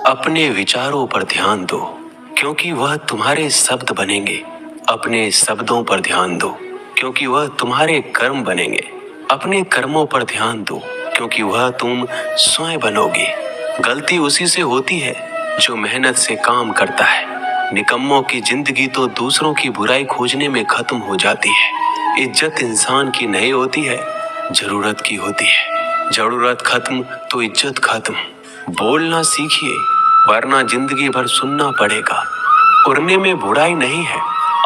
अपने विचारों पर ध्यान दो, क्योंकि वह तुम्हारे शब्द बनेंगे। अपने शब्दों पर ध्यान दो, क्योंकि वह तुम्हारे कर्म बनेंगे। अपने कर्मों पर ध्यान दो, क्योंकि वह तुम स्वयं बनोगे। गलती उसी से होती है जो मेहनत से काम करता है। निकम्मों की जिंदगी तो दूसरों की बुराई खोजने में खत्म हो जाती है। इज्जत इंसान की नहीं होती है, जरूरत की होती है। जरूरत खत्म तो इज्जत खत्म। बोलना सीखिए, वरना जिंदगी भर सुनना पड़ेगा। उड़ने में बुराई नहीं है,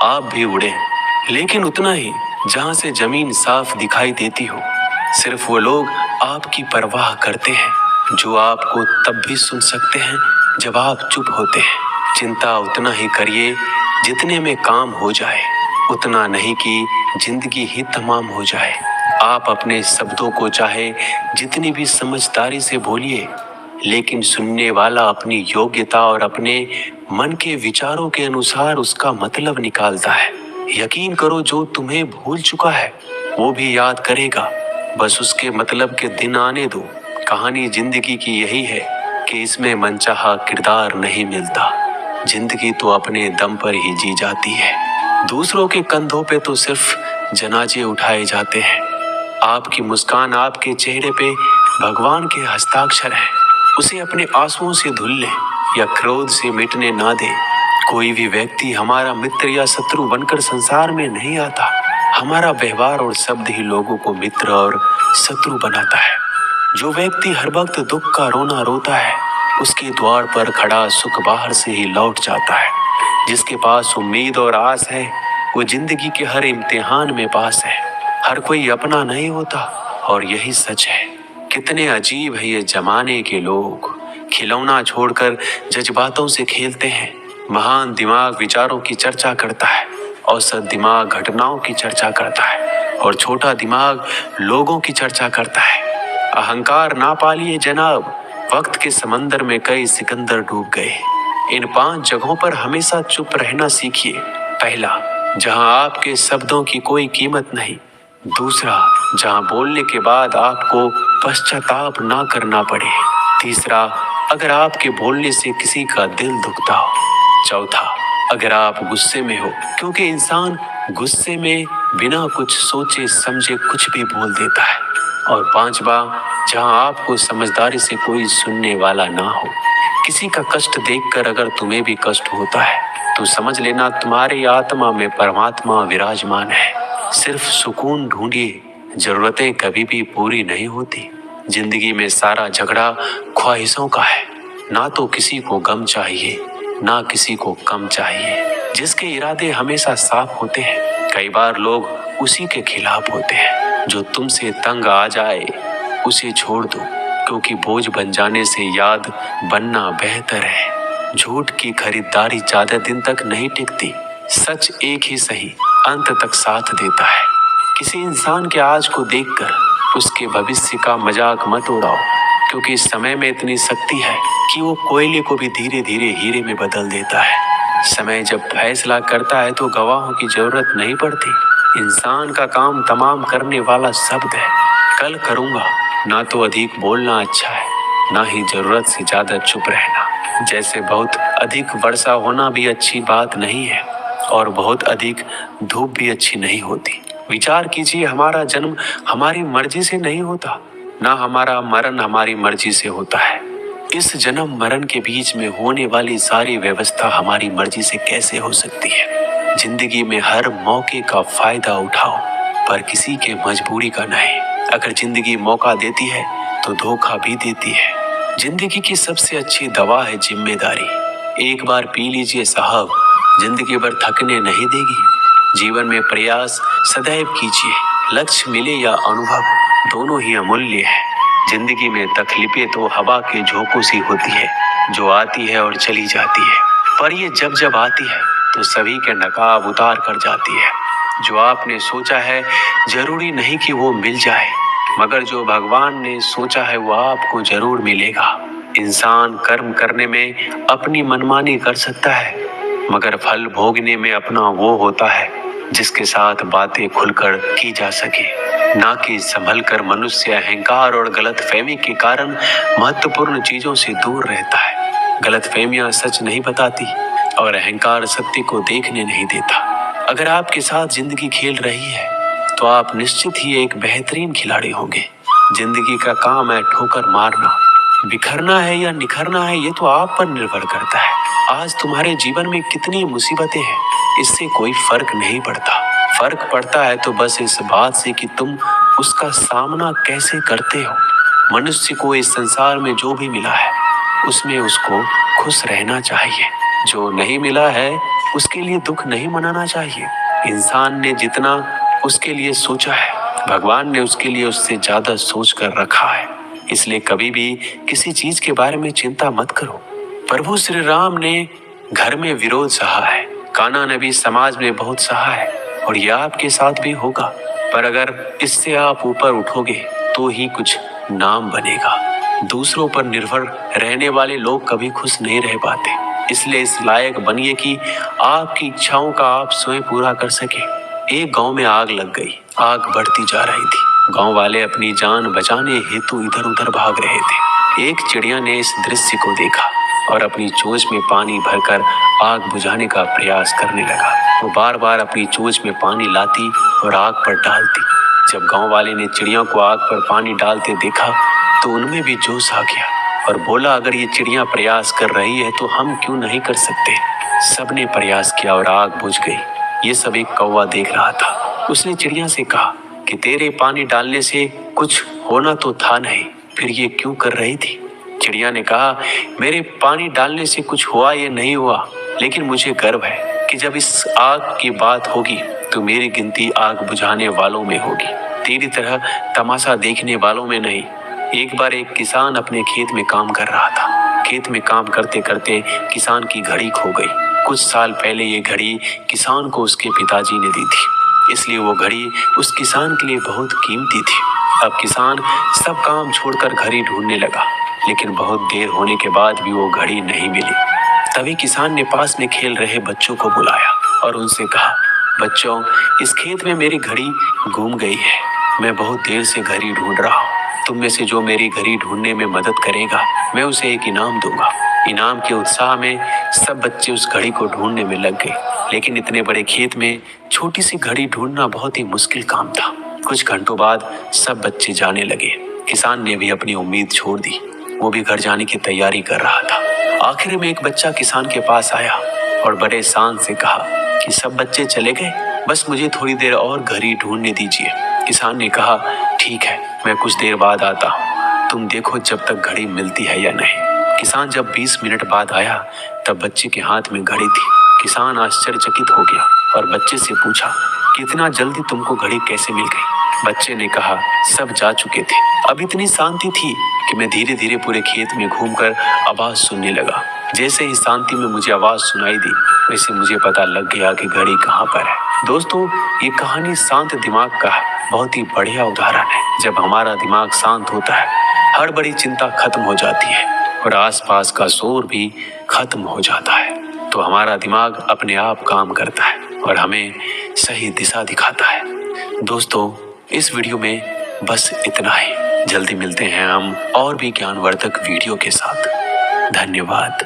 आप भी उड़े, लेकिन उतना ही जहां से जमीन साफ दिखाई देती हो। सिर्फ वो लोग आपकी परवाह करते हैं जो आपको तब भी सुन सकते हैं जब आप चुप होते हैं। चिंता उतना ही करिए जितने में काम हो जाए, उतना नहीं कि जिंदगी ही तमाम हो जाए। आप अपने शब्दों को चाहे जितनी भी समझदारी से बोलिए, लेकिन सुनने वाला अपनी योग्यता और अपने मन के विचारों के अनुसार उसका मतलब निकालता है। यकीन करो, जो तुम्हें भूल चुका है वो भी याद करेगा, बस उसके मतलब के दिन आने दो। कहानी जिंदगी की यही है कि इसमें मनचाहा किरदार नहीं मिलता। जिंदगी तो अपने दम पर ही जी जाती है। दूसरों के कंधों पे तो सिर्फ जनाजे उठाए जाते हैं। आपकी मुस्कान आपके चेहरे पे भगवान के हस्ताक्षर है। उसे अपने आंसुओं से धुल ले या क्रोध से मिटने ना दे। कोई भी व्यक्ति हमारा मित्र या शत्रु बनकर संसार में नहीं आता। हमारा व्यवहार और शब्द ही लोगों को मित्र और शत्रु बनाता है। जो व्यक्ति हर वक्त दुख का रोना रोता है, उसके द्वार पर खड़ा सुख बाहर से ही लौट जाता है। जिसके पास उम्मीद और आस है, वो जिंदगी के हर इम्तिहान में पास है। हर कोई अपना नहीं होता, और यही सच है। कितने अजीब है ये जमाने के लोग, खिलौना छोड़कर जज्बातों से खेलते हैं। महान दिमाग विचारों की चर्चा करता है, औसत दिमाग घटनाओं की चर्चा करता है, और छोटा दिमाग लोगों की चर्चा करता है। अहंकार ना पालिए जनाब, वक्त के समंदर में कई सिकंदर डूब गए। इन 5 जगहों पर हमेशा चुप रहना सीखिए। पहला, जहां आपके शब्दों की कोई कीमत नहीं। दूसरा, जहां बोलने के बाद आपको पश्चाताप ना करना पड़े। तीसरा, अगर आपके बोलने से किसी का दिल दुखता हो। चौथा, अगर आप गुस्से में हो, क्योंकि इंसान गुस्से में बिना कुछ सोचे समझे कुछ भी बोल देता है। और पांचवा, जहां आपको समझदारी से कोई सुनने वाला ना हो। किसी का कष्ट देखकर अगर तुम्हें भी कष्ट होता है, तो समझ लेना तुम्हारी आत्मा में परमात्मा विराजमान है। सिर्फ सुकून ढूंढिए, जरूरतें कभी भी पूरी नहीं होती। जिंदगी में सारा झगड़ा ख्वाहिशों का है। ना तो किसी को गम चाहिए, ना किसी को कम चाहिए। जिसके इरादे हमेशा साफ होते हैं, कई बार लोग उसी के खिलाफ होते हैं। जो तुमसे तंग आ जाए उसे छोड़ दो, क्योंकि बोझ बन जाने से याद बनना बेहतर है। झूठ की खरीदारी ज्यादा दिन तक नहीं टिकती। सच एक ही सही अंत तक साथ देता है। किसी इंसान के आज को देखकर उसके भविष्य का मजाक मत उड़ाओ, क्योंकि इस समय में इतनी शक्ति है कि वो कोयले को भी धीरे धीरे हीरे में बदल देता है। समय जब फैसला करता है तो गवाहों की जरूरत नहीं पड़ती। इंसान का काम तमाम करने वाला शब्द है। कल करूंगा, ना तो अधिक बोलना अच्छा है, ना ही जरूरत से ज्यादा चुप रहना। जैसे बहुत अधिक वर्षा होना भी अच्छी बात नहीं है, और बहुत अधिक धूप भी अच्छी नहीं होती। विचार कीजिए, हमारा जन्म हमारी मर्जी से नहीं होता, ना हमारा मरण हमारी मर्जी से होता है। इस जन्म मरण के बीच में होने वाली सारी व्यवस्था हमारी मर्जी से कैसे हो सकती है। जिंदगी में हर मौके का फायदा उठाओ, पर किसी के मजबूरी का नहीं। अगर जिंदगी मौका देती है तो धोखा भी देती है। जिंदगी की सबसे अच्छी दवा है जिम्मेदारी। एक बार पी लीजिए साहब, जिंदगी भर थकने नहीं देगी। जीवन में प्रयास सदैव कीजिए। लक्ष्य मिले या अनुभव, दोनों ही अमूल्य है। जिंदगी में तकलीफें तो हवा के झोंकों सी होती है, जो आती है और चली जाती है। पर ये जब जब आती है तो सभी के नकाब उतार कर जाती है। जो आपने सोचा है जरूरी नहीं कि वो मिल जाए, मगर जो भगवान ने सोचा है वो आपको जरूर मिलेगा। इंसान कर्म करने में अपनी मनमानी कर सकता है, मगर फल भोगने में अपना वो होता है जिसके साथ बातें खुलकर की जा सके। ना कि संभल कर मनुष्य अहंकार और गलतफहमी के कारण महत्वपूर्ण चीजों से दूर रहता है। गलतफहमियां सच नहीं बताती और अहंकार सत्य को देखने नहीं देता। अगर आपके साथ जिंदगी खेल रही है तो आप निश्चित ही एक बेहतरीन खिलाड़ी होंगे। जिंदगी का काम है ठोकर मारना। बिखरना है या निखरना है ये तो आप पर निर्भर करता है। आज तुम्हारे जीवन में कितनी मुसीबतें हैं इससे कोई फर्क नहीं पड़ता। फर्क पड़ता है तो बस इस बात से कि तुम उसका सामना कैसे करते हो। मनुष्य को इस संसार में जो भी मिला है उसमें उसको खुश रहना चाहिए। जो नहीं मिला है उसके लिए दुख नहीं मनाना चाहिए। इंसान ने जितना उसके लिए सोचा है भगवान ने उसके लिए उससे ज्यादा सोच कर रखा है। इसलिए कभी भी किसी चीज के बारे में चिंता मत करो। प्रभु श्री राम ने घर में विरोध सहा है, कान्हा ने भी समाज में बहुत सहा है और यह आपके साथ भी होगा। पर अगर इससे आप ऊपर उठोगे तो ही कुछ नाम बनेगा। दूसरों पर निर्भर रहने वाले लोग कभी खुश नहीं रह पाते। इसलिए इस लायक बनिए कि आपकी इच्छाओं का आप स्वयं पूरा कर सके। एक गांव में आग लग गई। आग बढ़ती जा रही थी। गांव वाले अपनी जान बचाने हेतु इधर उधर भाग रहे थे। एक चिड़िया ने इस दृश्य को देखा और अपनी चोंच में पानी भरकर आग बुझाने का प्रयास करने लगा। वो बार बार अपनी चोंच में पानी लाती और आग पर डालती। जब गांव वाले ने चिड़िया को आग पर पानी डालते देखा तो उनमें भी जोश आ गया और बोला, अगर ये चिड़िया प्रयास कर रही है तो हम क्यों नहीं कर सकते। सबने प्रयास किया और आग बुझ गई। ये सब एक कौवा देख रहा था। उसने चिड़िया से कहा कि तेरे पानी डालने से कुछ होना तो था नहीं, फिर ये क्यों कर रही थी। चिड़िया ने कहा, मेरे पानी डालने से कुछ हुआ या नहीं हुआ, लेकिन मुझे गर्व है कि जब इस आग की बात होगी तो मेरी गिनती आग बुझाने वालों में होगी, तेरी तरह तमाशा देखने वालों में नहीं। एक बार एक किसान अपने खेत में काम कर रहा था। खेत में काम करते करते किसान की घड़ी खो गई। कुछ साल पहले ये घड़ी किसान को उसके पिताजी ने दी थी, इसलिए वो घड़ी उस किसान के लिए बहुत कीमती थी। अब किसान सब काम छोड़कर घड़ी ढूंढने लगा, लेकिन बहुत देर होने के बाद भी वो घड़ी नहीं मिली। तभी किसान ने पास में खेल रहे बच्चों को बुलाया और उनसे कहा, बच्चों, इस खेत में मेरी घड़ी गुम गई है। मैं बहुत देर से घड़ी ढूंढ रहा हूँ। तुम में से जो मेरी घड़ी ढूंढने में मदद करेगा मैं उसे एक इनाम दूंगा। इनाम के उत्साह में सब बच्चे उस घड़ी को ढूंढने में लग गए, लेकिन इतने बड़े खेत में छोटी सी घड़ी ढूंढना बहुत ही मुश्किल काम था। कुछ घंटों बाद सब बच्चे जाने लगे। किसान ने भी अपनी उम्मीद छोड़ दी। वो भी घर जाने की तैयारी कर रहा था। आखिर में एक बच्चा किसान के पास आया और बड़े शान से कहा कि सब बच्चे चले गए, बस मुझे थोड़ी देर और घड़ी ढूंढने दीजिए। किसान ने कहा, ठीक है, मैं कुछ देर बाद आता हूँ, तुम देखो जब तक घड़ी मिलती है या नहीं। किसान जब 20 मिनट बाद आया तब बच्चे के हाथ में घड़ी थी। किसान आश्चर्यचकित हो गया और बच्चे से पूछा कि इतना जल्दी तुमको घड़ी कैसे मिल गई। बच्चे ने कहा, सब जा चुके थे। अब इतनी शांति थी कि मैं धीरे धीरे पूरे खेत में घूमकर आवाज सुनने लगा। जैसे ही शांति में मुझे आवाज सुनाई दी वैसे मुझे पता लग गया कि घड़ी कहाँ पर है। दोस्तों, ये कहानी शांत दिमाग का बहुत ही बढ़िया उदाहरण है। जब हमारा दिमाग शांत होता है हर बड़ी चिंता खत्म हो जाती है और आसपास का शोर भी खत्म हो जाता है। तो हमारा दिमाग अपने आप काम करता है और हमें सही दिशा दिखाता है। दोस्तों, इस वीडियो में बस इतना ही। जल्दी मिलते हैं हम और भी ज्ञानवर्धक वीडियो के साथ। धन्यवाद।